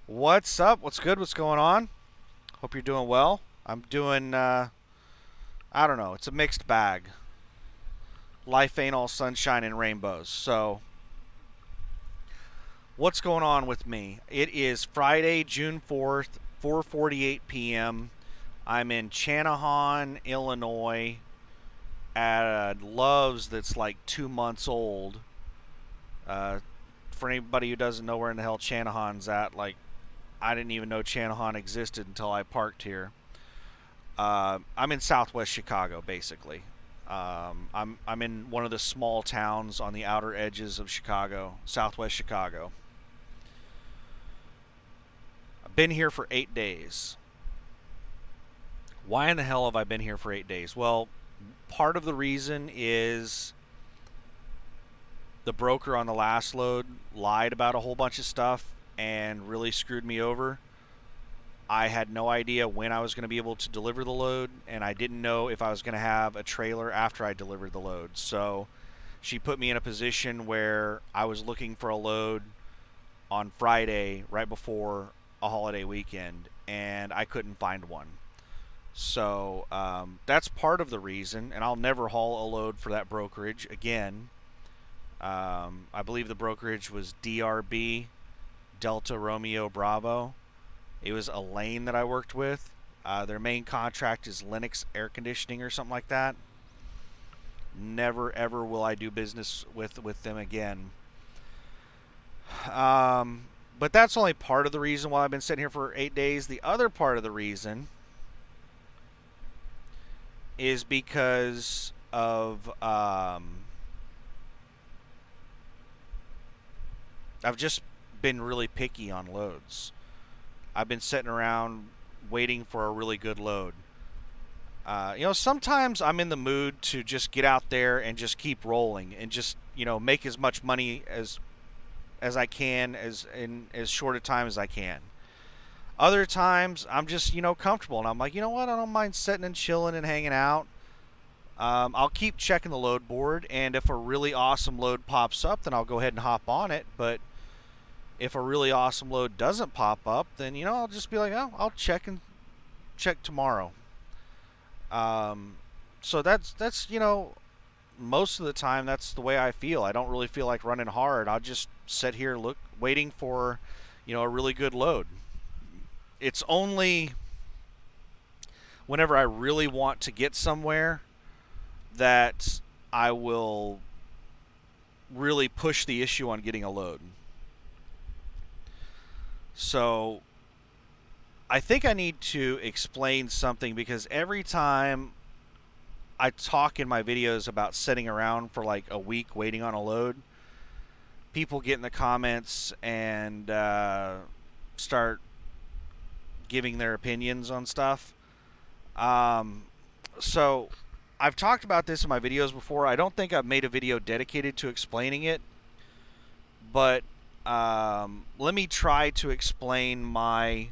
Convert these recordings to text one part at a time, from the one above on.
What's up? What's good? What's going on? Hope you're doing well. I'm doing, I don't know, it's a mixed bag. Life ain't all sunshine and rainbows. So, what's going on with me? It is Friday, June 4th, 4:48 p.m. I'm in Channahon, Illinois at a Love's that's like 2 months old. Uh, for anybody who doesn't know where in the hell Channahon's at, like, I didn't even know Channahon existed until I parked here. I'm in Southwest Chicago, basically. I'm in one of the small towns on the outer edges of Chicago, Southwest Chicago. I've been here for 8 days. Why in the hell have I been here for 8 days? Well, part of the reason is the broker on the last load lied about a whole bunch of stuff and really screwed me over. I had no idea when I was going to be able to deliver the load, and I didn't know if I was going to have a trailer after I delivered the load. So she put me in a position where I was looking for a load on Friday right before a holiday weekend, and I couldn't find one. So that's part of the reason, and I'll never haul a load for that brokerage again. I believe the brokerage was DRB, Delta Romeo Bravo. It was Elaine that I worked with. Their main contract is Lennox Air Conditioning or something like that. Never ever will I do business with them again. But that's only part of the reason why I've been sitting here for 8 days. The other part of the reason is because of I've just been really picky on loads. I've been sitting around waiting for a really good load. Sometimes I'm in the mood to just get out there and just keep rolling and just, make as much money as I can in as short a time as I can. Other times I'm just, comfortable, and I'm like, you know what? I don't mind sitting and chilling and hanging out. I'll keep checking the load board, and if a really awesome load pops up, then I'll go ahead and hop on it. But if a really awesome load doesn't pop up, then I'll just be like, oh, I'll check tomorrow. So that's most of the time that's the way I feel. I don't really feel like running hard. I'll just sit here waiting for a really good load. It's only whenever I really want to get somewhere that I will really push the issue on getting a load. So I think I need to explain something, because every time I talk in my videos about sitting around for like a week waiting on a load, people get in the comments and start giving their opinions on stuff. So I've talked about this in my videos before. I don't think I've made a video dedicated to explaining it, but let me try to explain my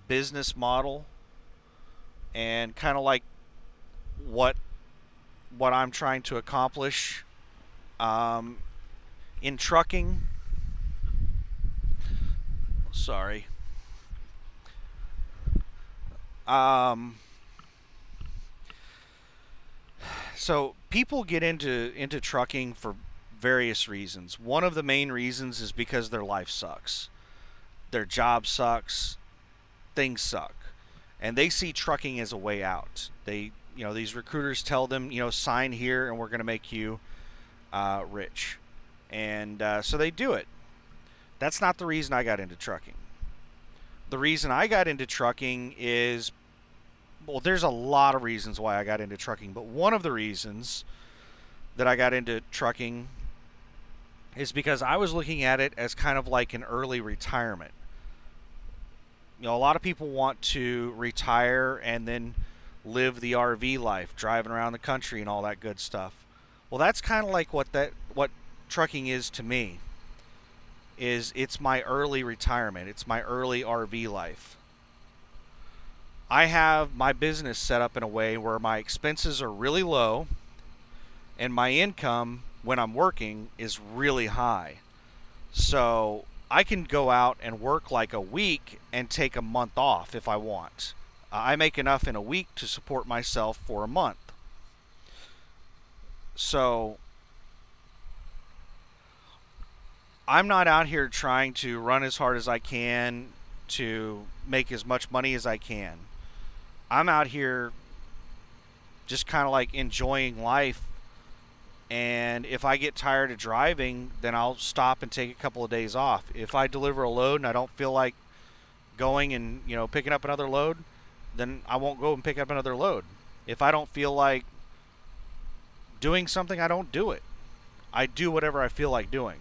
business model and kind of like what I'm trying to accomplish in trucking. Sorry. So people get into trucking for various reasons. One of the main reasons is because their life sucks. Their job sucks. Things suck. And they see trucking as a way out. These recruiters tell them, sign here and we're going to make you rich. And so they do it. That's not the reason I got into trucking. The reason I got into trucking is, well, there's a lot of reasons why I got into trucking, but one of the reasons that I got into trucking is because I was looking at it as kind of like an early retirement. A lot of people want to retire and then live the RV life, driving around the country and all that good stuff. Well, that's kind of like what trucking is to me. It's my early retirement. It's my early RV life. I have my business set up in a way where my expenses are really low and my income when I'm working is really high. So I can go out and work like a week and take a month off if I want. I make enough in a week to support myself for a month. So I'm not out here trying to run as hard as I can to make as much money as I can. I'm out here just kind of like enjoying life. And if I get tired of driving, then I'll stop and take a couple of days off. If I deliver a load and I don't feel like going and, picking up another load, then I won't go and pick up another load. If I don't feel like doing something, I don't do it. I do whatever I feel like doing.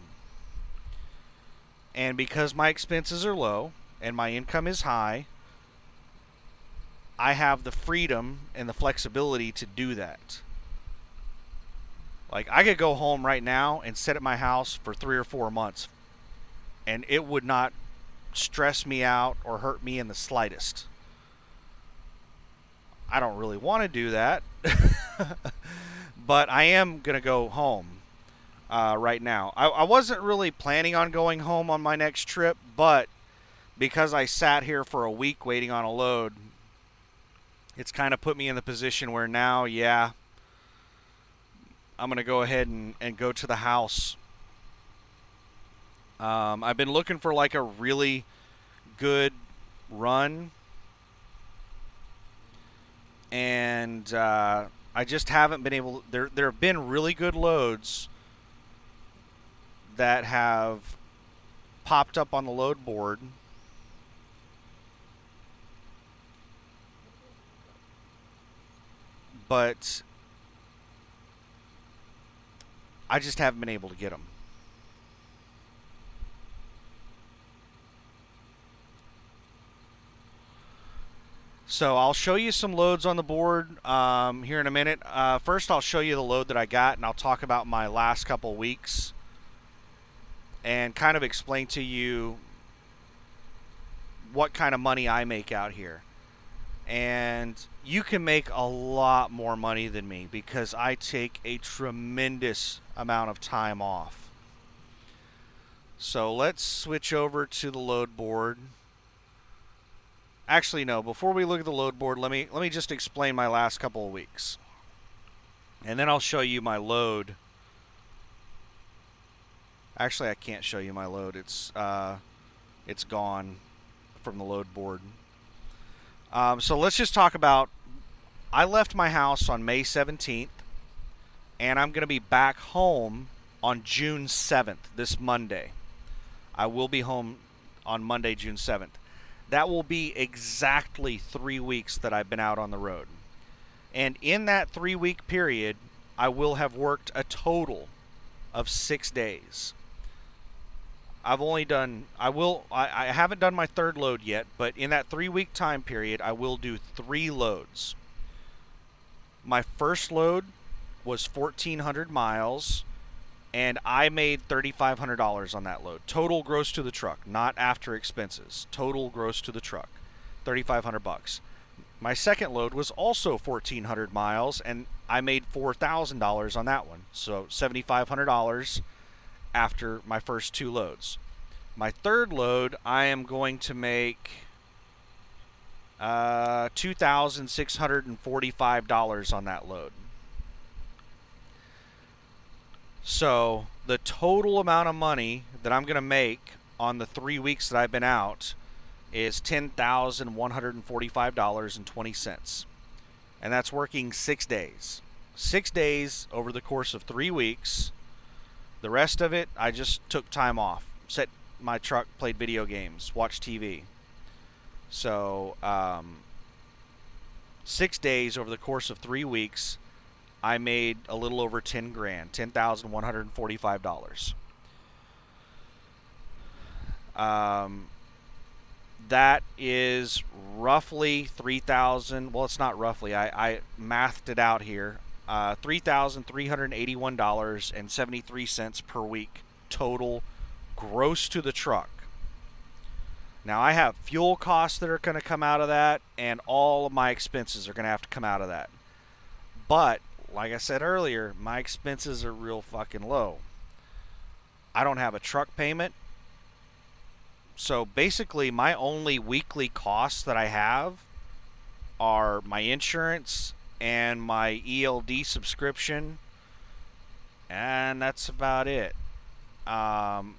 And because my expenses are low and my income is high, I have the freedom and the flexibility to do that. Like, I could go home right now and sit at my house for 3 or 4 months, and it would not stress me out or hurt me in the slightest. I don't really want to do that, but I am going to go home right now. I wasn't really planning on going home on my next trip, but because I sat here for a week waiting on a load, it's kind of put me in the position where now, yeah, I'm going to go ahead and go to the house. I've been looking for like a really good run, and I just haven't been able. There have been really good loads that have popped up on the load board, but I just haven't been able to get them. So I'll show you some loads on the board here in a minute. First, I'll show you the load that I got, and I'll talk about my last couple weeks and kind of explain to you what kind of money I make out here. And you can make a lot more money than me because I take a tremendous amount of time off. So let's switch over to the load board. Actually, no, before we look at the load board, let me just explain my last couple of weeks. And then I'll show you my load. Actually, I can't show you my load. It's gone from the load board. So let's just talk about, I left my house on May 17th, and I'm going to be back home on June 7th, this Monday. I will be home on Monday, June 7th. That will be exactly 3 weeks that I've been out on the road. And in that 3-week period, I will have worked a total of 6 days. I haven't done my third load yet, but in that 3-week time period, I will do 3 loads. My first load was 1,400 miles, and I made $3,500 on that load. Total gross to the truck, not after expenses. Total gross to the truck, $3,500. My second load was also 1,400 miles, and I made $4,000 on that one. So $7,500 after my first 2 loads. My third load, I am going to make $2,645 on that load. So the total amount of money that I'm going to make on the 3 weeks that I've been out is $10,145.20. And that's working 6 days. 6 days over the course of 3 weeks. The rest of it, I just took time off. Sat in my truck, played video games, watched TV. So 6 days over the course of 3 weeks, I made a little over 10 grand, $10,145. That is roughly 3,000. Well, it's not roughly. I mathed it out here. $3,381.73 per week total gross to the truck. Now, I have fuel costs that are going to come out of that, and all of my expenses are going to have to come out of that. But like I said earlier, my expenses are real fucking low. I don't have a truck payment. So basically, my only weekly costs that I have are my insurance and my ELD subscription, and that's about it. Um,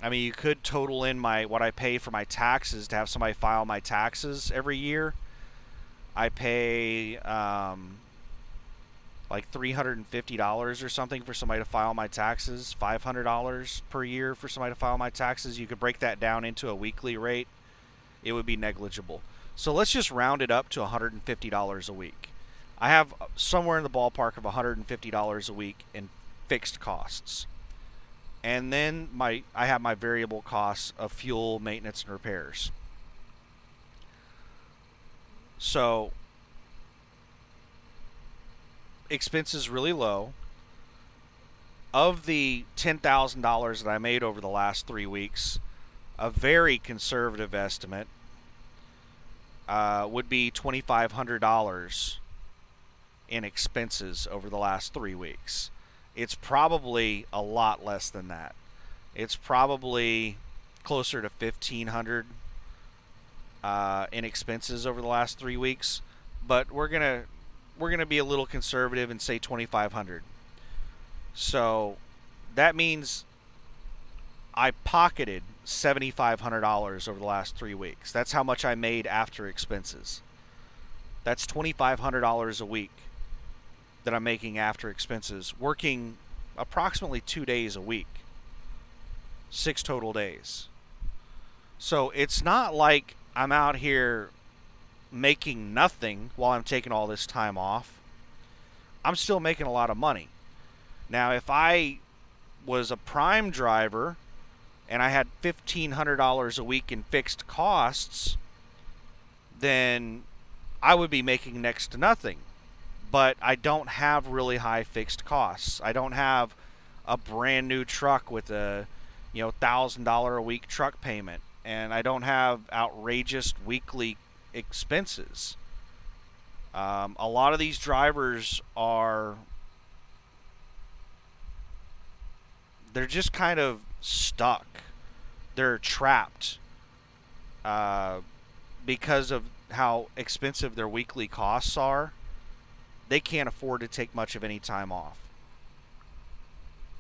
I mean, you could total in what I pay for my taxes to have somebody file my taxes every year. I pay like $350 or something for somebody to file my taxes, $500 per year for somebody to file my taxes. You could break that down into a weekly rate. It would be negligible. So let's just round it up to $150 a week. I have somewhere in the ballpark of $150 a week in fixed costs. And then I have my variable costs of fuel, maintenance, and repairs. So expenses really low. Of the $10,000 that I made over the last 3 weeks, a very conservative estimate would be $2,500 in expenses over the last 3 weeks. It's probably a lot less than that. It's probably closer to $1,500 in expenses over the last 3 weeks, but we're gonna be a little conservative and say $2,500. So that means I pocketed $7,500 over the last 3 weeks. That's how much I made after expenses. That's $2,500 a week that I'm making after expenses, working approximately 2 days a week, 6 total days. So it's not like I'm out here making nothing while I'm taking all this time off. I'm still making a lot of money. Now, if I was a prime driver and I had $1,500 a week in fixed costs, then I would be making next to nothing. But I don't have really high fixed costs. I don't have a brand new truck with a $1,000 a week truck payment, and I don't have outrageous weekly expenses. A lot of these drivers they're just kind of stuck. They're trapped because of how expensive their weekly costs are. They can't afford to take much of any time off.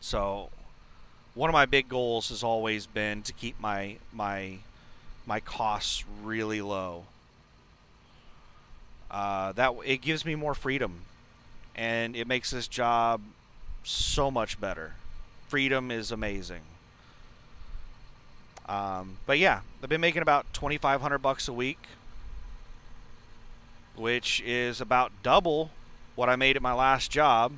So one of my big goals has always been to keep my costs really low. That it gives me more freedom, and it makes this job so much better. Freedom is amazing. But yeah, I've been making about $2,500 a week, which is about double what I made at my last job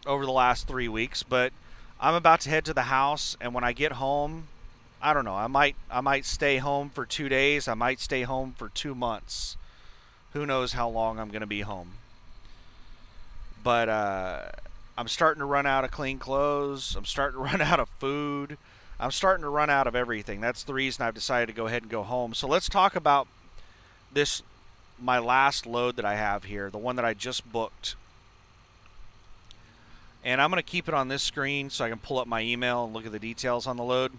over the last 3 weeks. But I'm about to head to the house, and when I get home, I don't know, I might stay home for 2 days. I might stay home for 2 months. Who knows how long I'm going to be home. But I'm starting to run out of clean clothes. I'm starting to run out of food. I'm starting to run out of everything. That's the reason I've decided to go ahead and go home. So let's talk about my last load that I have here, the one that I just booked. And I'm going to keep it on this screen so I can pull up my email and look at the details on the load.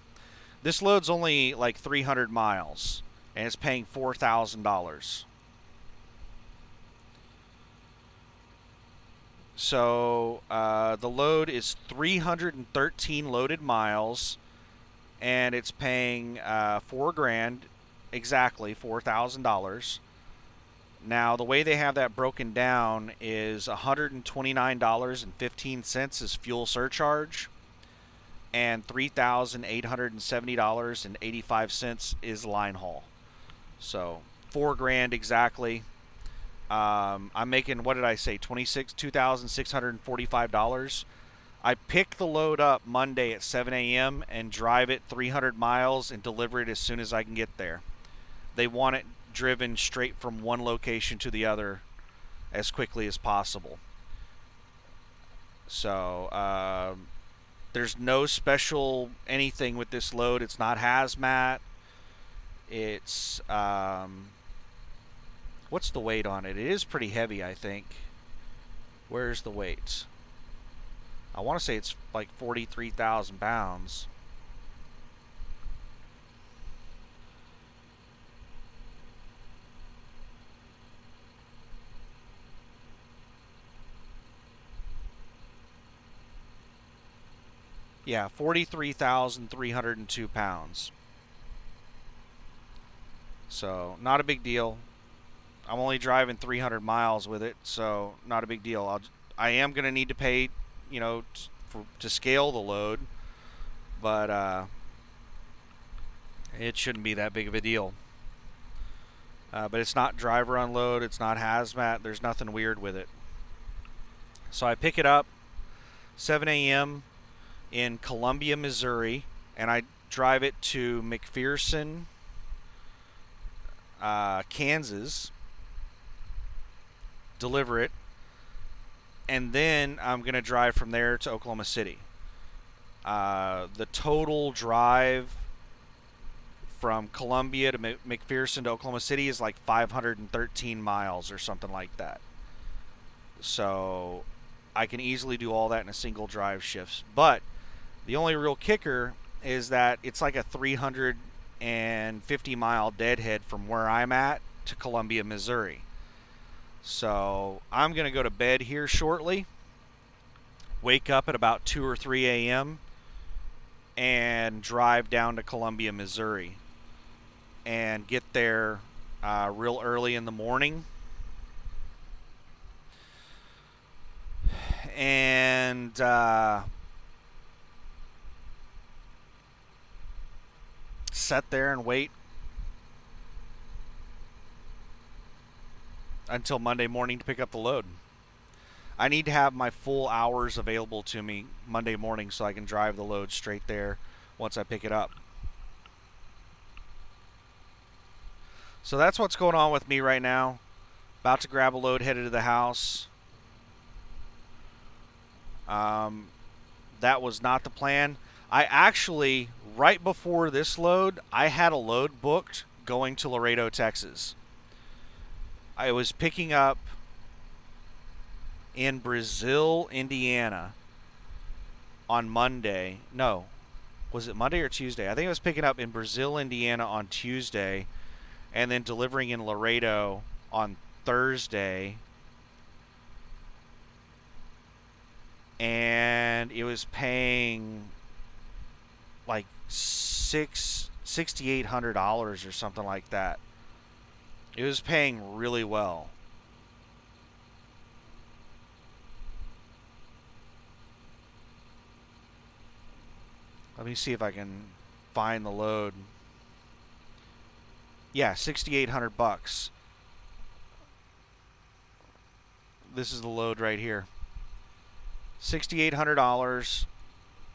This load's only like 300 miles, and it's paying $4,000. So the load is 313 loaded miles, and it's paying $4,000, exactly $4,000. Now the way they have that broken down is $129.15 is fuel surcharge, and $3,870.85 is line haul. So $4,000 exactly. I'm making, what did I say, $2,645. I pick the load up Monday at 7 a.m. and drive it 300 miles and deliver it as soon as I can get there. They want it driven straight from one location to the other as quickly as possible. So there's no special anything with this load. It's not hazmat. It's what's the weight on it? It is pretty heavy, I think. Where's the weight? I want to say it's like 43,000 pounds. Yeah, 43,302 pounds. So, not a big deal. I'm only driving 300 miles with it, so not a big deal. I am going to need to pay, you know, to scale the load, but it shouldn't be that big of a deal. But it's not driver unload, it's not hazmat, there's nothing weird with it. So I pick it up 7 a.m. in Columbia, Missouri, and I drive it to McPherson, Kansas, deliver it, and then I'm going to drive from there to Oklahoma City. The total drive from Columbia to McPherson to Oklahoma City is like 513 miles or something like that. So I can easily do all that in a single drive shift. But the only real kicker is that it's like a 350 mile deadhead from where I'm at to Columbia, Missouri. So I'm going to go to bed here shortly, wake up at about 2 or 3 a.m. and drive down to Columbia, Missouri, and get there real early in the morning. And sit there and wait until Monday morning to pick up the load. I need to have my full hours available to me Monday morning so I can drive the load straight there once I pick it up. So that's what's going on with me right now. About to grab a load, headed to the house. That was not the plan. I actually, right before this load, I had a load booked going to Laredo, Texas. I was picking up in Brazil, Indiana on Monday. No, was it Monday or Tuesday? I think I was picking up in Brazil, Indiana on Tuesday, and then delivering in Laredo on Thursday. And it was paying like $6,800 or something like that. It was paying really well. Let me see if I can find the load. Yeah, 6,800 bucks. This is the load right here. $6,800,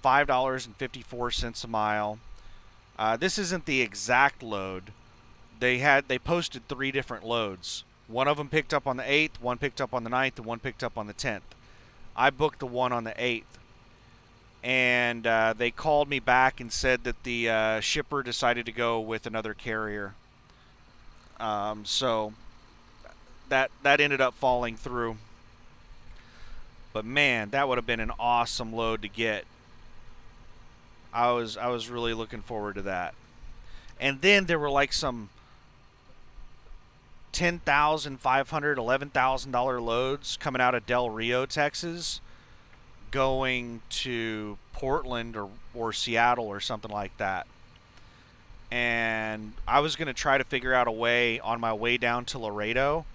$5.54 a mile. This isn't the exact load. They posted 3 different loads. One of them picked up on the 8th, one picked up on the 9th, and one picked up on the 10th. I booked the one on the 8th. And they called me back and said that the shipper decided to go with another carrier. So that ended up falling through. But man, that would have been an awesome load to get. I was really looking forward to that. And then there were like some $10,500, $11,000 loads coming out of Del Rio, Texas, going to Portland or Seattle or something like that. And I was going to try to figure out a way on my way down to Laredo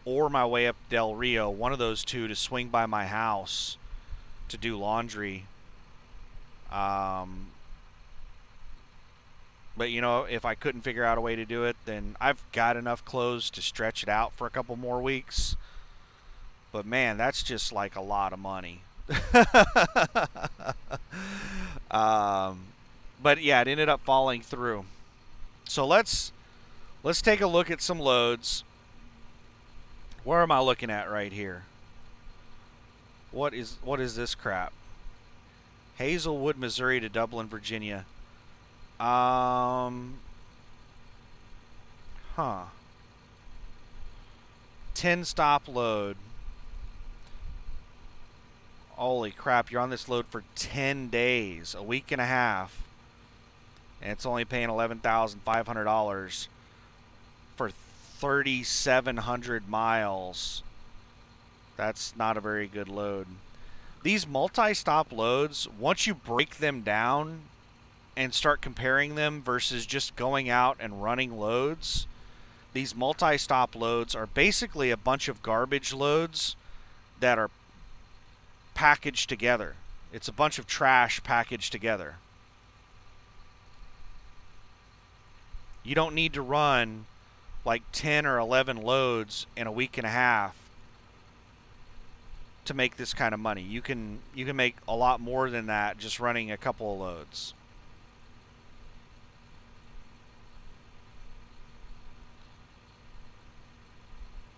or my way up Del Rio, one of those two, to swing by my house to do laundry. But you know, if I couldn't figure out a way to do it, then I've got enough clothes to stretch it out for a couple more weeks. But man, that's just like a lot of money. But yeah, it ended up falling through. So let's take a look at some loads. Where am I looking at right here? What is this crap? Hazelwood, Missouri to Dublin, Virginia. 10 stop load. Holy crap, you're on this load for 10 days, a week and a half, and it's only paying $11,500 for 3,700 miles. That's not a very good load. These multi-stop loads, once you break them down and start comparing them versus just going out and running loads, these multi-stop loads are basically a bunch of garbage loads that are packaged together. It's a bunch of trash packaged together. You don't need to run like 10 or 11 loads in a week and a half to make this kind of money. You can make a lot more than that just running a couple of loads.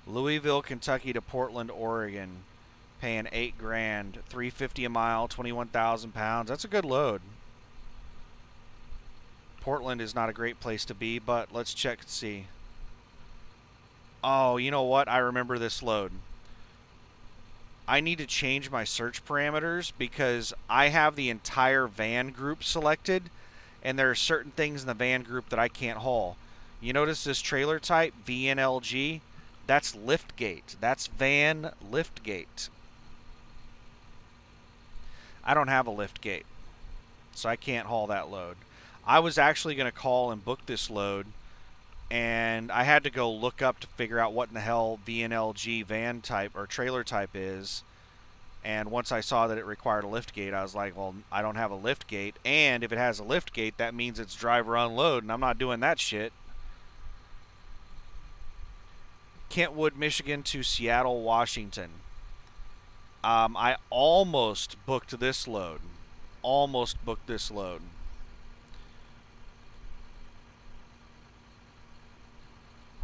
Louisville, Kentucky to Portland, Oregon, paying $8 grand, $350 a mile, 21,000 pounds. That's a good load. Portland is not a great place to be, but let's check and see. Oh, you know what? I remember this load. I need to change my search parameters because I have the entire van group selected, and there are certain things in the van group that I can't haul. You notice this trailer type, VNLG? That's liftgate. That's van liftgate. I don't have a liftgate, so I can't haul that load. I was actually going to call and book this load, and I had to go look up to figure out what in the hell VNLG van type or trailer type is. And once I saw that it required a liftgate, I was like, well, I don't have a liftgate. And if it has a liftgate, that means it's driver unload, and I'm not doing that shit. Kentwood, Michigan to Seattle, Washington. I almost booked this load. Almost booked this load.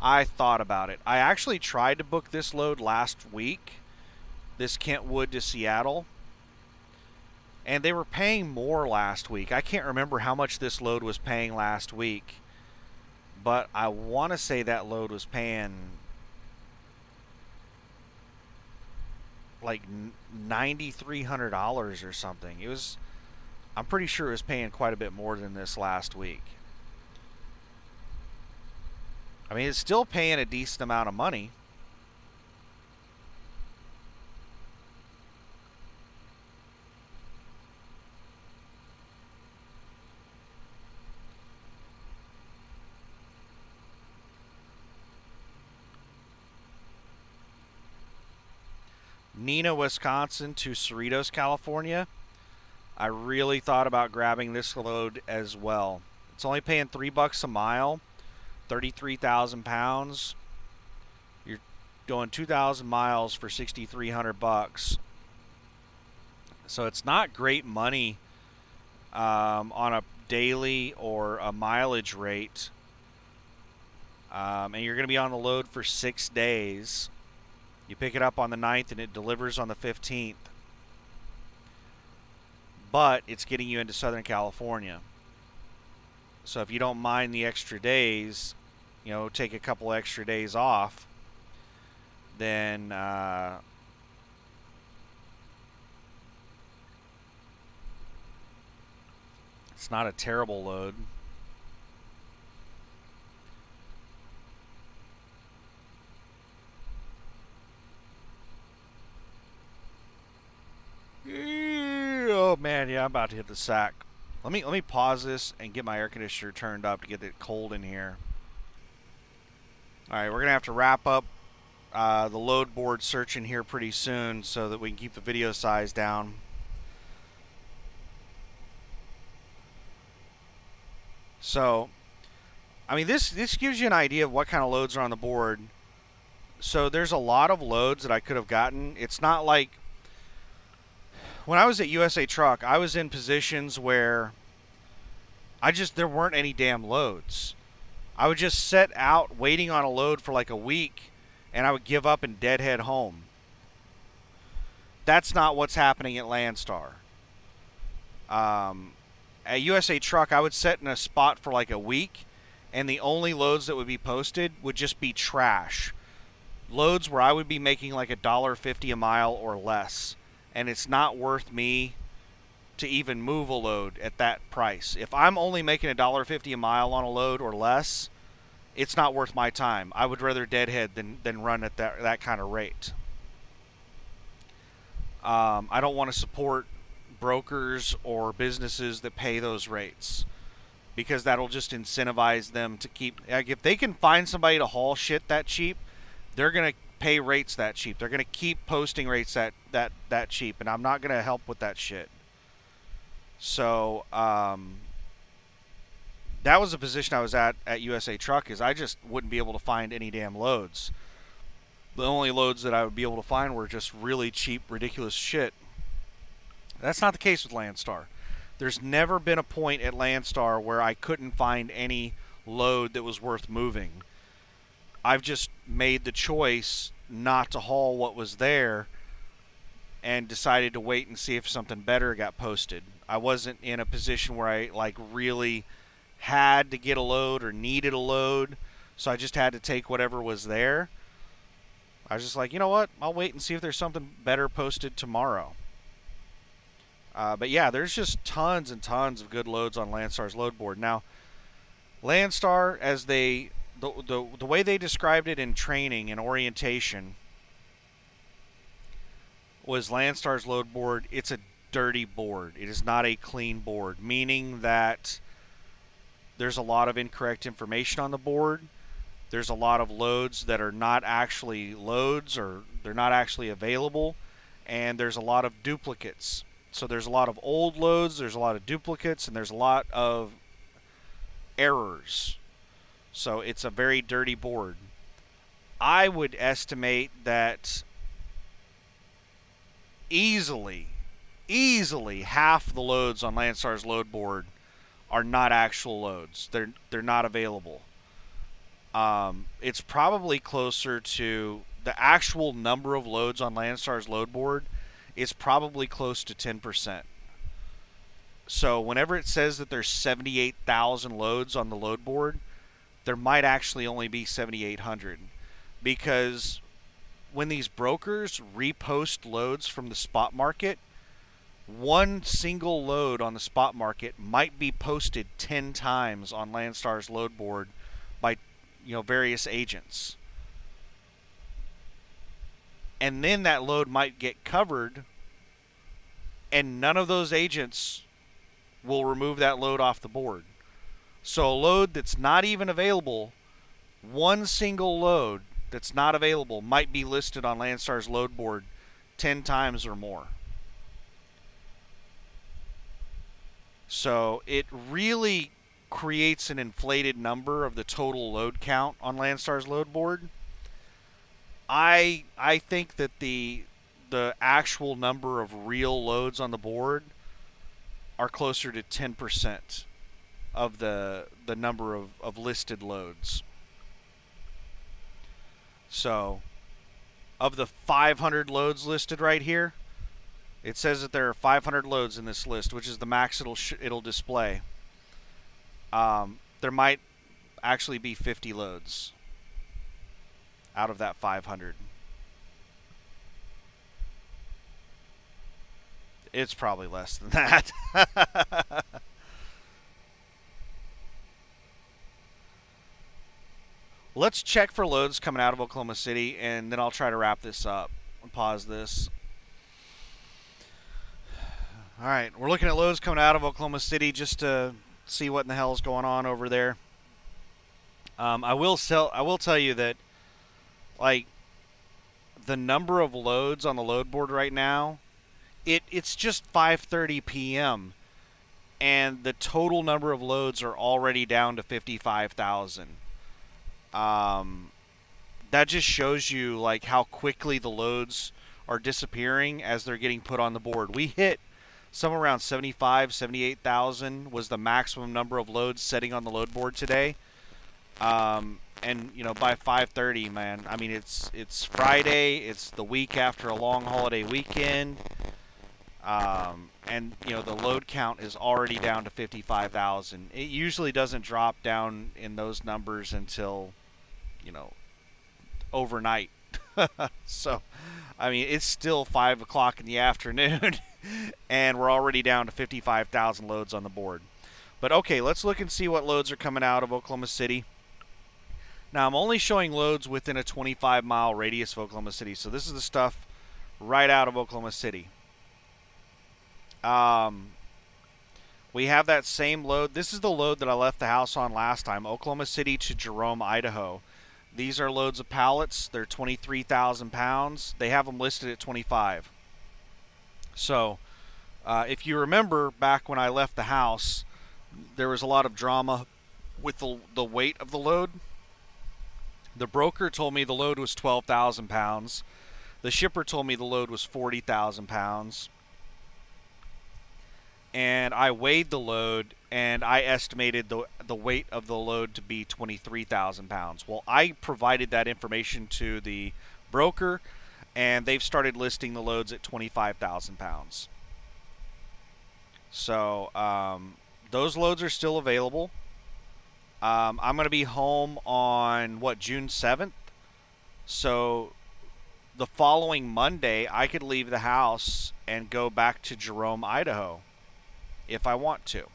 I thought about it. I actually tried to book this load last week, this Kentwood to Seattle, and they were paying more last week. I can't remember how much this load was paying last week, but I want to say that load was paying like $9,300 or something. It was, I'm pretty sure it was paying quite a bit more than this last week. I mean, it's still paying a decent amount of money. Neenah, Wisconsin to Cerritos, California. I really thought about grabbing this load as well. It's only paying $3 a mile, 33,000 pounds. You're doing 2,000 miles for 6,300 bucks. So it's not great money on a daily or a mileage rate. And you're going to be on the load for 6 days. You pick it up on the 9th and it delivers on the 15th. But it's getting you into Southern California. So if you don't mind the extra days, you know, take a couple extra days off, then it's not a terrible load. Oh man, yeah, I'm about to hit the sack. Let me pause this and get my air conditioner turned up to get it cold in here. All right, we're gonna have to wrap up the load board searching here pretty soon so that we can keep the video size down. So, I mean, this gives you an idea of what kind of loads are on the board. So there's a lot of loads that I could have gotten. It's not like when I was at USA Truck, I was in positions where there weren't any damn loads. I would just sit out waiting on a load for like a week, and I would give up and deadhead home. That's not what's happening at Landstar. At USA Truck, I would sit in a spot for like a week, and the only loads that would be posted would just be trash. Loads where I would be making like $1.50 a mile or less. and it's not worth me to even move a load at that price. If I'm only making $1.50 a mile on a load or less, it's not worth my time. I would rather deadhead than run at that kind of rate. I don't want to support brokers or businesses that pay those rates, because that'll just incentivize them to keep. Like, if they can find somebody to haul shit that cheap, they're gonna pay rates that cheap. They're gonna keep posting rates that cheap, and I'm not gonna help with that shit. So that was the position I was at USA Truck, is I just wouldn't be able to find any damn loads. The only loads that I would be able to find were just really cheap, ridiculous shit. That's not the case with Landstar. There's never been a point at Landstar where I couldn't find any load that was worth moving. I've just made the choice not to haul what was there and decided to wait and see if something better got posted. I wasn't in a position where I like really had to get a load or needed a load, so I just had to take whatever was there. I was just like, you know what? I'll wait and see if there's something better posted tomorrow. But yeah, there's just tons and tons of good loads on Landstar's load board. Now, Landstar, as the way they described it in training and orientation, was Landstar's load board. It's a dirty board. It is not a clean board, meaning that there's a lot of incorrect information on the board. There's a lot of loads that are not actually loads, or they're not actually available, and there's a lot of duplicates. So there's a lot of old loads, there's a lot of duplicates, and there's a lot of errors. So it's a very dirty board. I would estimate that easily half the loads on Landstar's load board are not actual loads. They're not available. It's probably closer to the actual number of loads on Landstar's load board is probably close to 10%. So whenever it says that there's 78,000 loads on the load board, there might actually only be 7,800, because when these brokers repost loads from the spot market, one single load on the spot market might be posted 10 times on Landstar's load board by various agents. And then that load might get covered, and none of those agents will remove that load off the board. So a load that's not even available, one single load that's not available, might be listed on Landstar's load board 10 times or more. So it really creates an inflated number of the total load count on Landstar's load board. I think that the actual number of real loads on the board are closer to 10% of the number of listed loads. So of the 500 loads listed right here, it says that there are 500 loads in this list, which is the max it'll display. There might actually be 50 loads out of that 500. It's probably less than that. Let's check for loads coming out of Oklahoma City, and then I'll try to wrap this up. I'll pause this. All right, we're looking at loads coming out of Oklahoma City just to see what in the hell is going on over there. I will tell you that, like, the number of loads on the load board right now, it's just 5:30 p.m. and the total number of loads are already down to 55,000. That just shows you like how quickly the loads are disappearing as they're getting put on the board. We hit somewhere around 75, 78,000 was the maximum number of loads setting on the load board today. And by 5:30, man, I mean it's Friday, it's the week after a long holiday weekend. And the load count is already down to 55,000. It usually doesn't drop down in those numbers until overnight. So, I mean, it's still 5 o'clock in the afternoon, and we're already down to 55,000 loads on the board. But okay, let's look and see what loads are coming out of Oklahoma City. Now, I'm only showing loads within a 25-mile radius of Oklahoma City, so this is the stuff right out of Oklahoma City. We have that same load. This is the load that I left the house on last time, Oklahoma City to Jerome, Idaho. These are loads of pallets. They're 23,000 pounds. They have them listed at 25. So, if you remember back when I left the house, there was a lot of drama with the weight of the load. The broker told me the load was 12,000 pounds. The shipper told me the load was 40,000 pounds. And I weighed the load, and I estimated the weight of the load to be 23,000 pounds. Well, I provided that information to the broker, and they've started listing the loads at 25,000 pounds. So those loads are still available. I'm going to be home on, June 7th? So the following Monday, I could leave the house and go back to Jerome, Idaho, if I want to.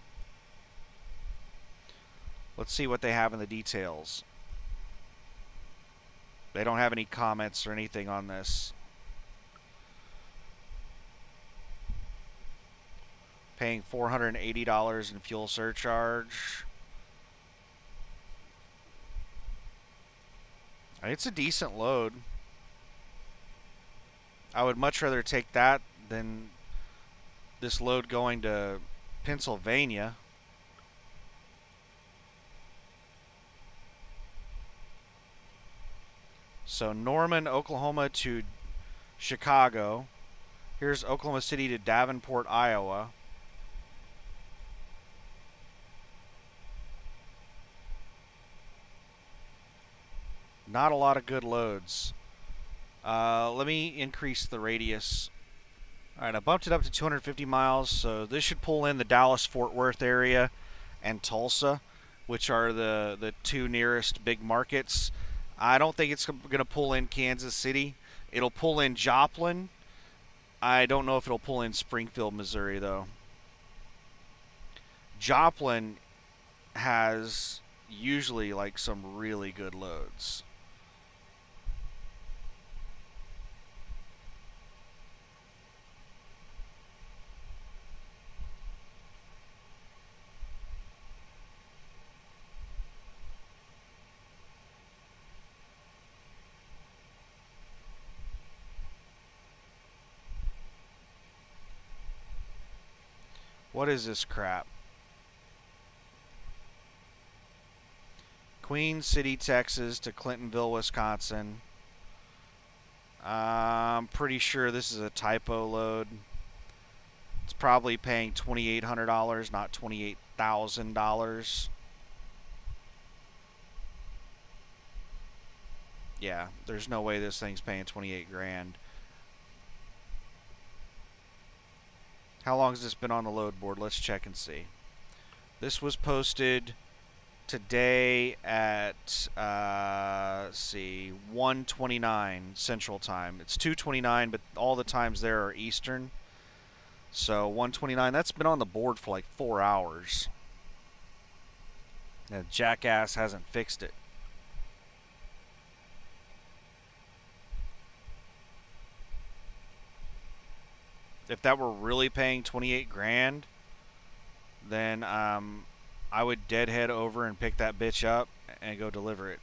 Let's see what they have in the details. They don't have any comments or anything on this. Paying $480 in fuel surcharge. It's a decent load. I would much rather take that than this load going to Pennsylvania. So Norman, Oklahoma to Chicago. Here's Oklahoma City to Davenport, Iowa. Not a lot of good loads. Let me increase the radius. Alright, I bumped it up to 250 miles, so this should pull in the Dallas-Fort Worth area and Tulsa, which are the two nearest big markets. I don't think it's going to pull in Kansas City. It'll pull in Joplin. I don't know if it'll pull in Springfield, Missouri, though. Joplin has usually like some really good loads. What is this crap? Queen City, Texas to Clintonville, Wisconsin. I'm pretty sure this is a typo load. It's probably paying $2,800, not $28,000. Yeah, there's no way this thing's paying 28 grand. How long has this been on the load board? Let's check and see. This was posted today at, let's see, 1:29 Central Time. It's 2:29, but all the times there are Eastern. So 1:29, that's been on the board for like 4 hours. That jackass hasn't fixed it. If that were really paying 28 grand, then I would deadhead over and pick that bitch up and go deliver it.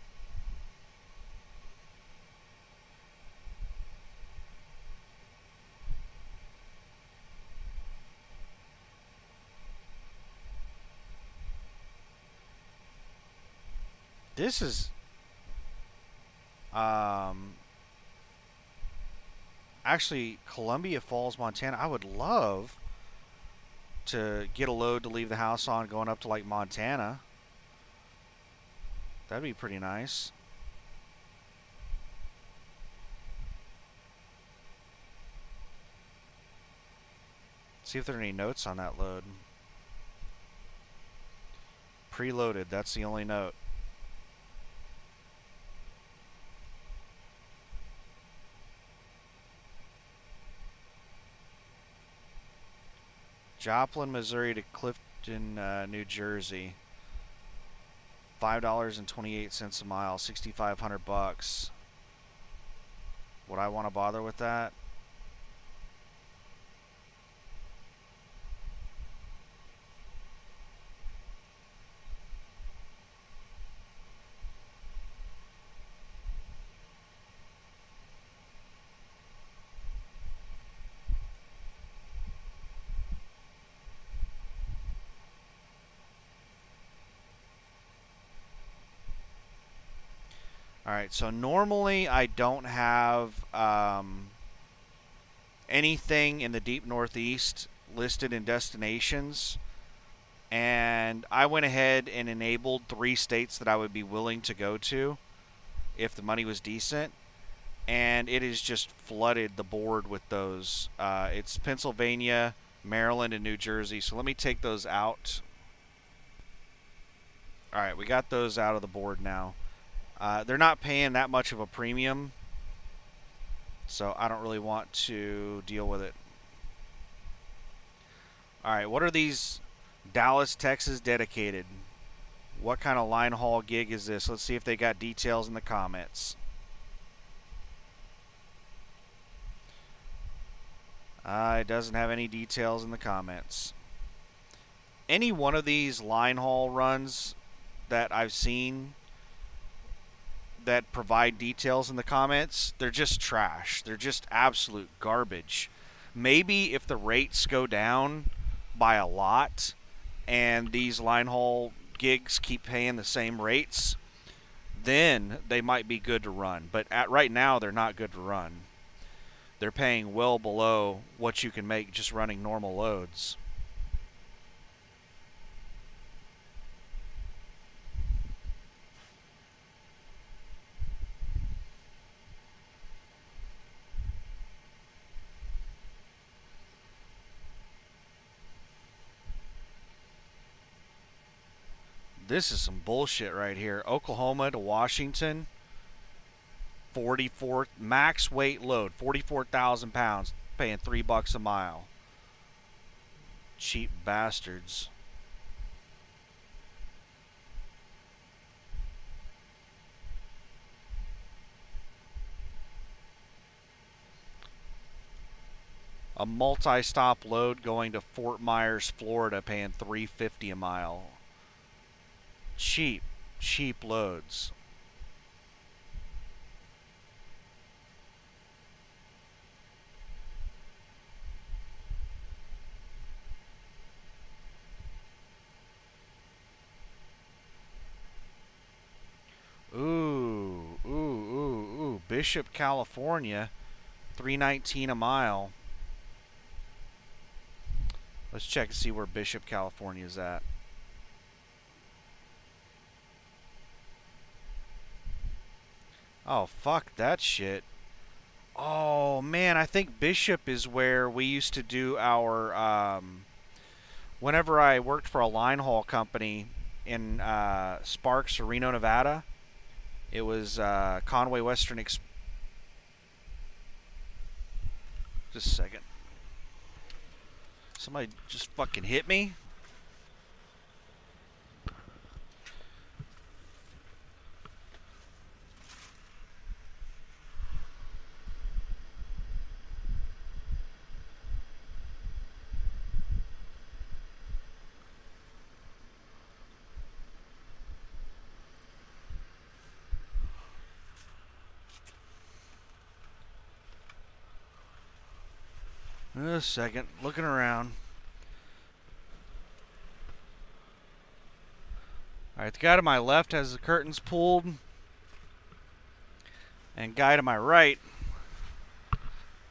This is actually Columbia Falls, Montana. I would love to get a load to leave the house on going up to like Montana. That'd be pretty nice. See if there are any notes on that load. Preloaded, that's the only note. Joplin, Missouri to Clifton, New Jersey. $5.28 a mile, 6,500 bucks. Would I want to bother with that? Alright, so normally I don't have anything in the deep northeast listed in destinations, and I went ahead and enabled 3 states that I would be willing to go to if the money was decent, and it has just flooded the board with those. It's Pennsylvania, Maryland, and New Jersey, so let me take those out. Alright, we got those out of the board now. They're not paying that much of a premium, so I don't really want to deal with it. Alright, what are these Dallas, Texas dedicated? What kind of line haul gig is this? Let's see if they got details in the comments. It doesn't have any details in the comments. Any one of these line haul runs that I've seen that provide details in the comments, they're just trash. They're just absolute garbage. Maybe if the rates go down by a lot and these line haul gigs keep paying the same rates, then they might be good to run. But right now, they're not good to run. They're paying well below what you can make just running normal loads. This is some bullshit right here. Oklahoma to Washington, 44 max weight load, 44,000 pounds, paying $3 a mile. Cheap bastards. A multi-stop load going to Fort Myers, Florida, paying $3.50 a mile. Cheap loads. Ooh. Bishop, California, $3.19 a mile. Let's check and see where Bishop, California is at. Oh, fuck that shit. Oh, man, I think Bishop is where we used to do our, whenever I worked for a line haul company in Sparks, Reno, Nevada. It was Conway Western Express. Just a second. Somebody just fucking hit me. A second, looking around. Alright, the guy to my left has the curtains pulled. And guy to my right,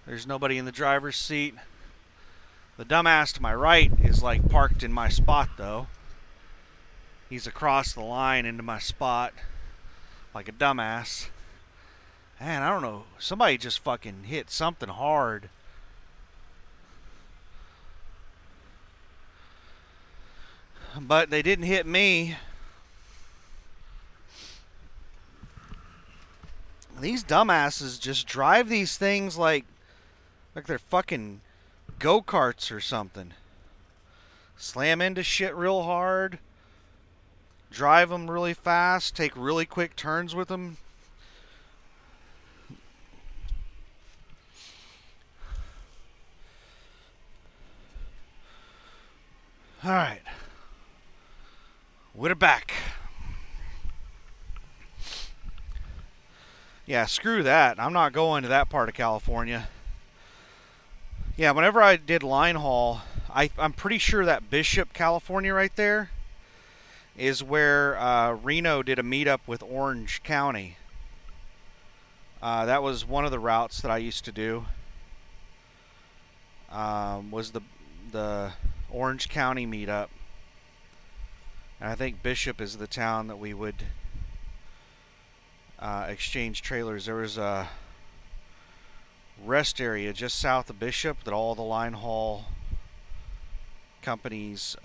there's nobody in the driver's seat. The dumbass to my right is like parked in my spot though. He's across the line into my spot like a dumbass. Man, I don't know. Somebody just fucking hit something hard. But they didn't hit me. These dumbasses just drive these things like they're fucking go-karts or something. slam into shit real hard, drive them really fast, take really quick turns with them. All right. We're back. Yeah, screw that. I'm not going to that part of California. Yeah, whenever I did line haul, I'm pretty sure that Bishop, California right there is where Reno did a meetup with Orange County. That was one of the routes that I used to do. Was the Orange County meetup. And I think Bishop is the town that we would exchange trailers. There was a rest area just south of Bishop that all the line haul companies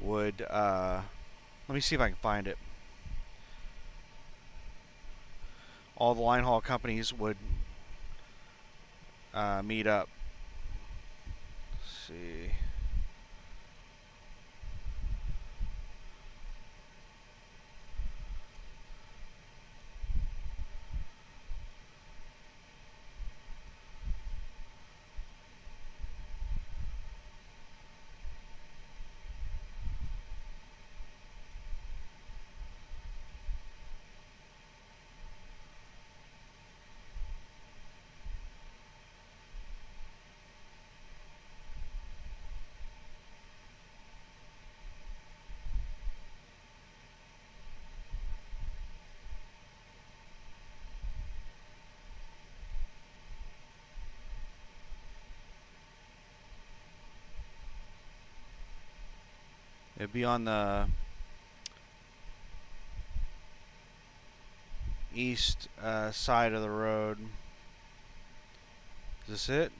would let me see if I can find it. All the line haul companies would meet up. Let's see. It'd be on the east side of the road. Is this it?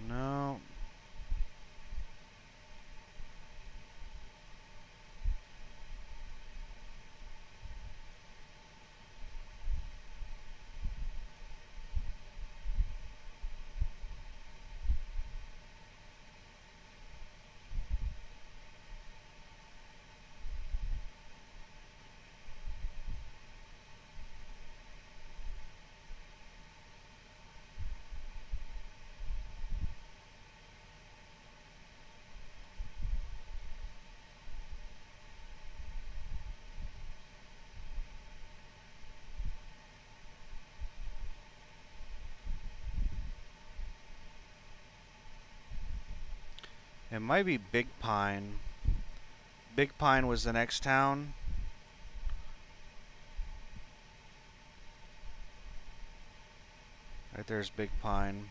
No. It might be Big Pine. Big Pine was the next town. Right there's Big Pine.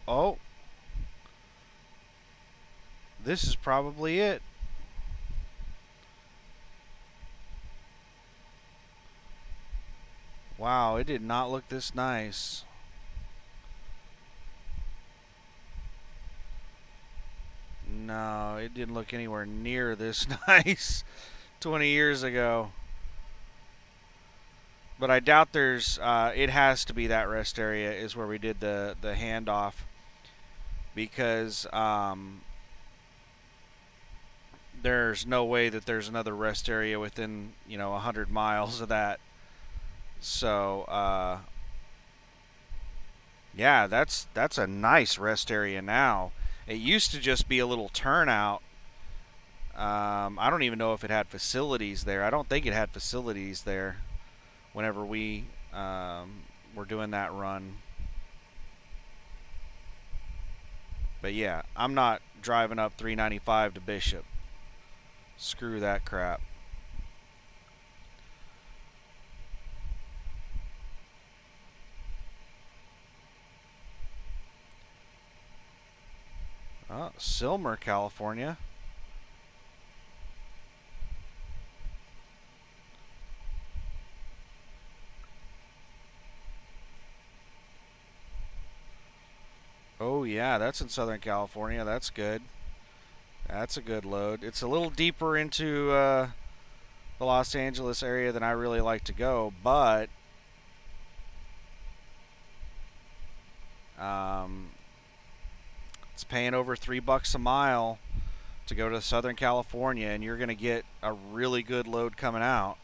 Oh. This is probably it. Wow, it did not look this nice. No, it didn't look anywhere near this nice 20 years ago. But I doubt there's, it has to be that rest area is where we did the handoff. Because, there's no way that there's another rest area within, 100 miles of that. So, yeah, that's a nice rest area now. It used to just be a little turnout. I don't even know if it had facilities there. I don't think it had facilities there whenever we were doing that run. But yeah, I'm not driving up 395 to Bishop. Screw that crap. Oh, Silmer, California. Oh yeah, that's in Southern California. That's good. That's a good load. It's a little deeper into the Los Angeles area than I really like to go, but it's paying over $3 a mile to go to Southern California, and you're going to get a really good load coming out.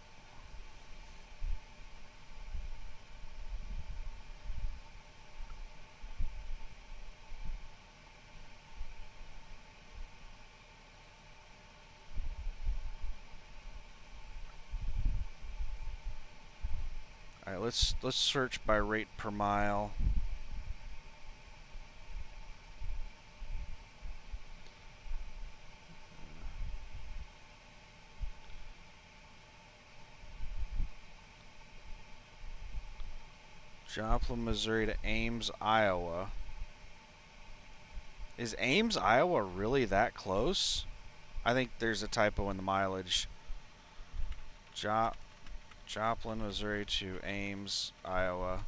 All right, let's search by rate per mile. Joplin, Missouri to Ames, Iowa. Is Ames, Iowa really that close? I think there's a typo in the mileage. Joplin, Missouri to Ames, Iowa.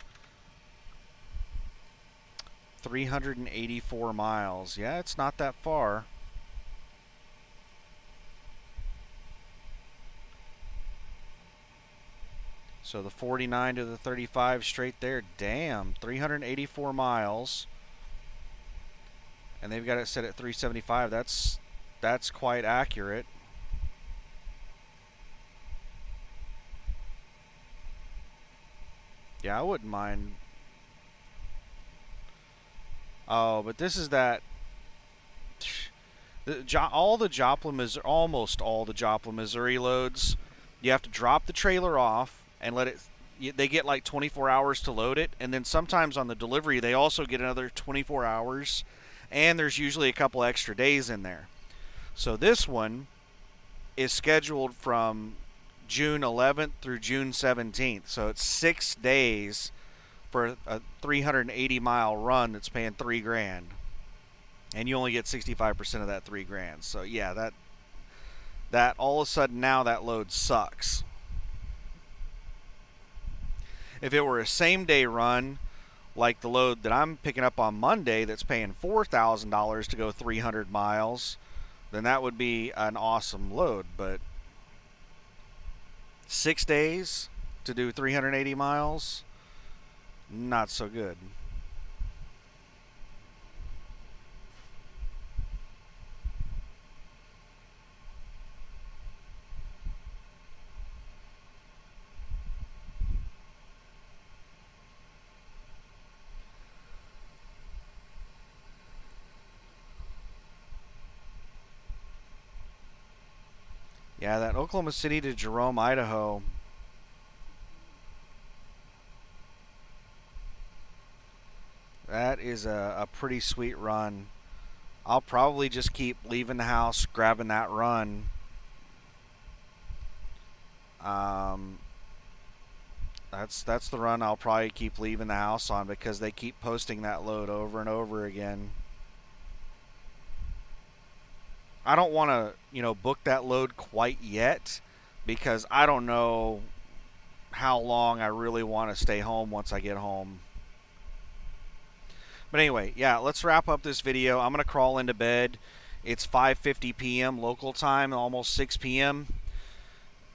384 miles. Yeah, it's not that far. So the 49 to the 35 straight there. Damn, 384 miles. And they've got it set at 375. That's quite accurate. Yeah, I wouldn't mind. Oh, but this is that. All the Joplin, Missouri, almost all the Joplin, Missouri loads, you have to drop the trailer off and let it. They get like 24 hours to load it, and then sometimes on the delivery they also get another 24 hours, and there's usually a couple extra days in there. So this one is scheduled from June 11th through June 17th. So it's 6 days for a 380-mile run that's paying $3,000, and you only get 65% of that $3,000. So yeah, that all of a sudden now that load sucks. If it were a same-day run like the load that I'm picking up on Monday that's paying $4,000 to go 300 miles, then that would be an awesome load. But 6 days to do 380 miles, not so good. Yeah, that Oklahoma City to Jerome, Idaho. That is a pretty sweet run. I'll probably just keep leaving the house, grabbing that run. That's the run I'll probably keep leaving the house on, because they keep posting that load over and over again. I don't want to, book that load quite yet, because I don't know how long I really want to stay home once I get home. But anyway, yeah, let's wrap up this video. I'm going to crawl into bed. It's 5:50 p.m. local time, almost 6 p.m.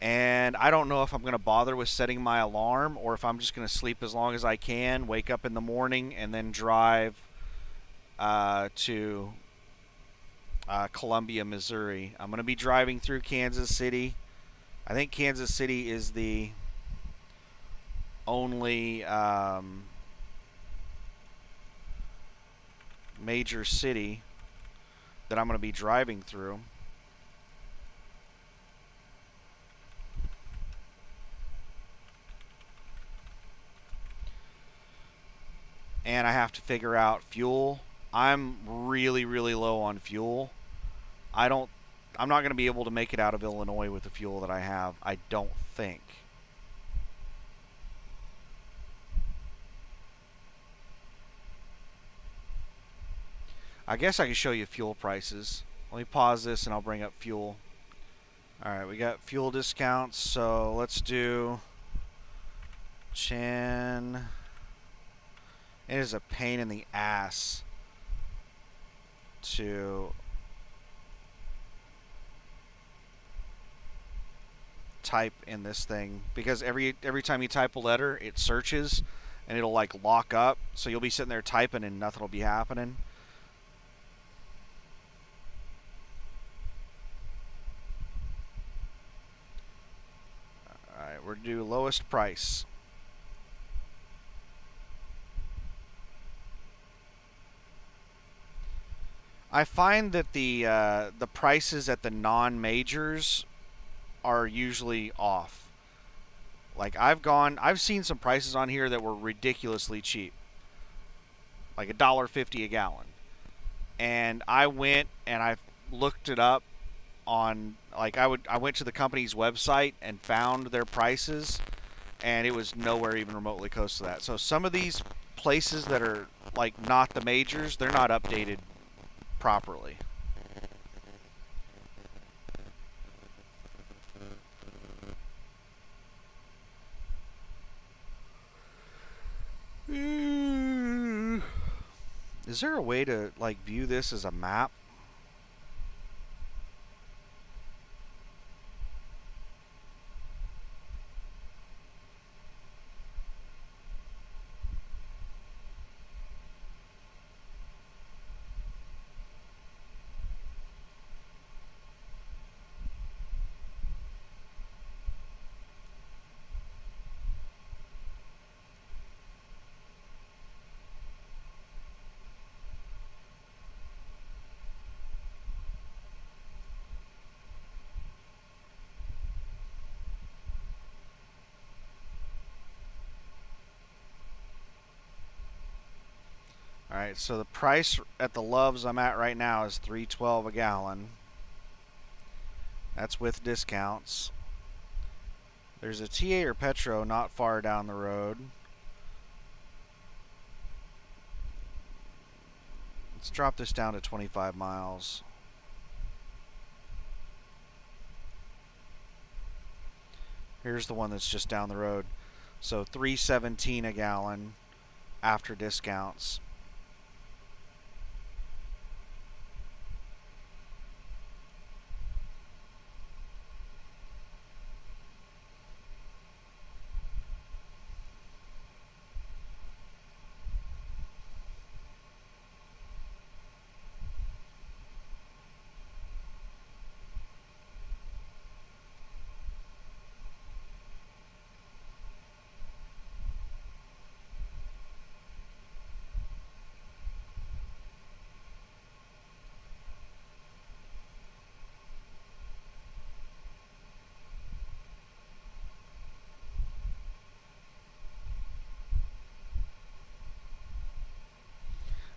And I don't know if I'm going to bother with setting my alarm, or if I'm just going to sleep as long as I can, wake up in the morning, and then drive to Columbia, Missouri. I'm going to be driving through Kansas City. I think Kansas City is the only major city that I'm going to be driving through. And I have to figure out fuel. I'm really, really low on fuel. I'm not going to be able to make it out of Illinois with the fuel that I have, I don't think. I guess I can show you fuel prices. Let me pause this and I'll bring up fuel. Alright, we got fuel discounts, so let's do Chan. It is a pain in the ass to type in this thing, because every time you type a letter, it searches and it'll like lock up, so you'll be sitting there typing and nothing will be happening. Alright, we're gonna do lowest price. I find that the prices at the non-majors are usually off. Like I've seen some prices on here that were ridiculously cheap, like $1.50 a gallon, and I went and I looked it up on, like, I went to the company's website and found their prices, and it was nowhere even remotely close to that. So some of these places that are like not the majors, they're not updated properly. Is there a way to like view this as a map? Alright, so the price at the Loves I'm at right now is $3.12 a gallon. That's with discounts. There's a TA or Petro not far down the road. Let's drop this down to 25 miles. Here's the one that's just down the road. So $3.17 a gallon after discounts.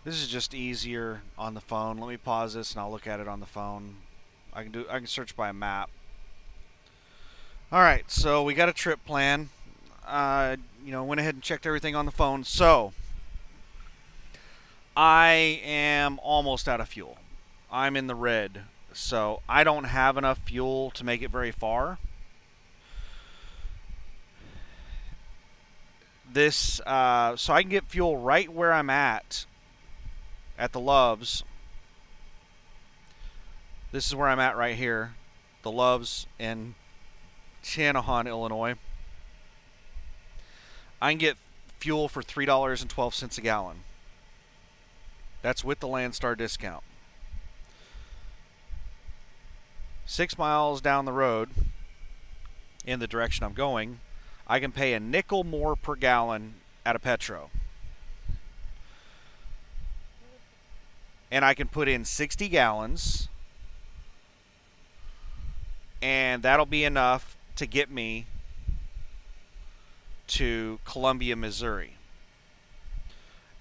This is just easier on the phone. Let me pause this and I'll look at it on the phone. I can search by a map. Alright, so we got a trip plan. Went ahead and checked everything on the phone. So I am almost out of fuel. I'm in the red. So I don't have enough fuel to make it very far. So I can get fuel right where I'm at the Loves. This is where I'm at right here. The Loves in Channahon, Illinois. I can get fuel for $3.12 a gallon. That's with the Landstar discount. 6 miles down the road in the direction I'm going, I can pay a nickel more per gallon at a Petro. And I can put in 60 gallons, and that'll be enough to get me to Columbia, Missouri.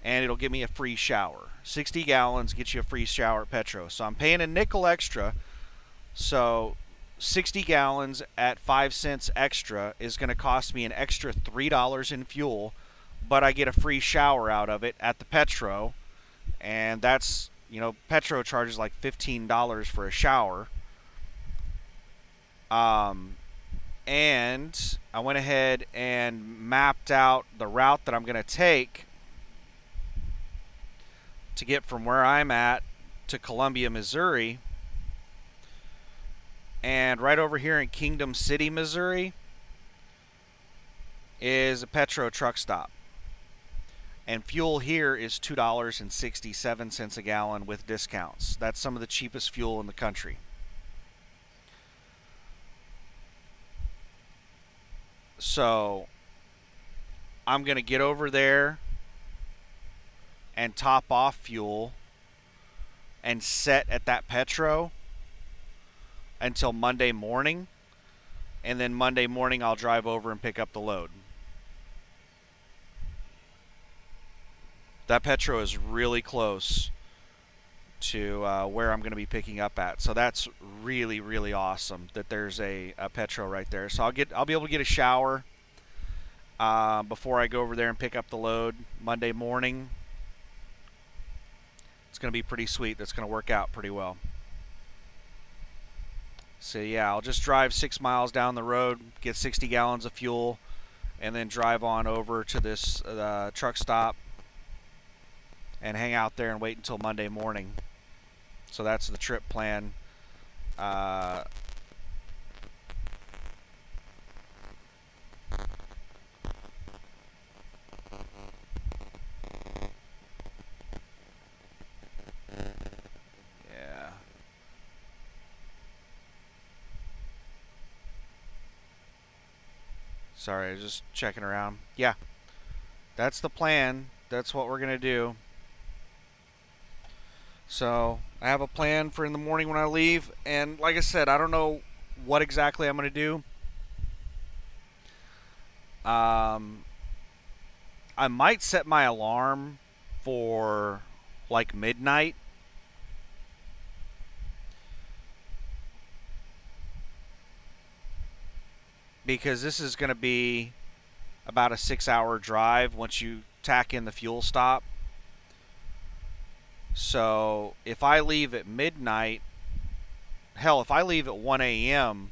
And it'll give me a free shower. 60 gallons gets you a free shower at Petro. So I'm paying a nickel extra. So 60 gallons at 5 cents extra is going to cost me an extra $3 in fuel, but I get a free shower out of it at the Petro, and that's You know, Petro charges like $15 for a shower. And I went ahead and mapped out the route that I'm going to take to get from where I'm at to Columbia, Missouri. And right over here in Kingdom City, Missouri is a Petro truck stop. And fuel here is $2.67 a gallon with discounts. That's some of the cheapest fuel in the country. So I'm going to get over there and top off fuel and set at that Petro until Monday morning. And then Monday morning I'll drive over and pick up the load. That Petro is really close to where I'm going to be picking up at. So that's really, really awesome that there's a Petro right there. So I'll be able to get a shower before I go over there and pick up the load Monday morning. It's going to be pretty sweet. That's going to work out pretty well. So yeah, I'll just drive 6 miles down the road, get 60 gallons of fuel, and then drive on over to this truck stop and hang out there and wait until Monday morning. So that's the trip plan. Yeah. Sorry, I was just checking around. Yeah, that's the plan. That's what we're going to do. So I have a plan for in the morning when I leave, and like I said, I don't know what exactly I'm going to do. I might set my alarm for like midnight, because this is going to be about a 6-hour drive once you tack in the fuel stop. So if I leave at midnight, hell, if I leave at 1 a.m.,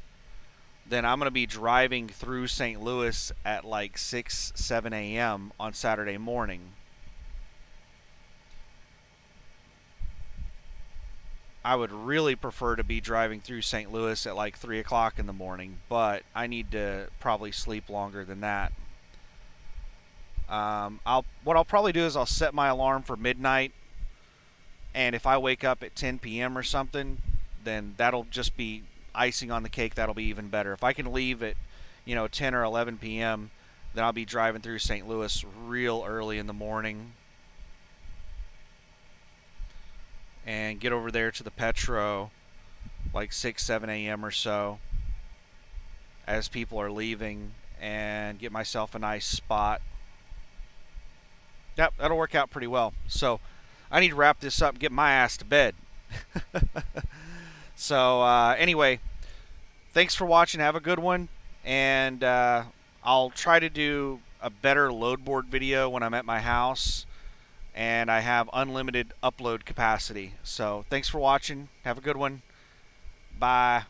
then I'm going to be driving through St. Louis at like 6, 7 a.m. on Saturday morning. I would really prefer to be driving through St. Louis at like 3 o'clock in the morning, but I need to probably sleep longer than that. What I'll probably do is I'll set my alarm for midnight, and if I wake up at 10 p.m. or something, then that'll just be icing on the cake. That'll be even better. If I can leave at 10 or 11 p.m., then I'll be driving through St. Louis real early in the morning and get over there to the Petro like 6, 7 a.m. or so as people are leaving, and get myself a nice spot. Yep, that'll work out pretty well. So I need to wrap this up and get my ass to bed. So anyway, thanks for watching. Have a good one. And I'll try to do a better load board video when I'm at my house and I have unlimited upload capacity. So thanks for watching. Have a good one. Bye.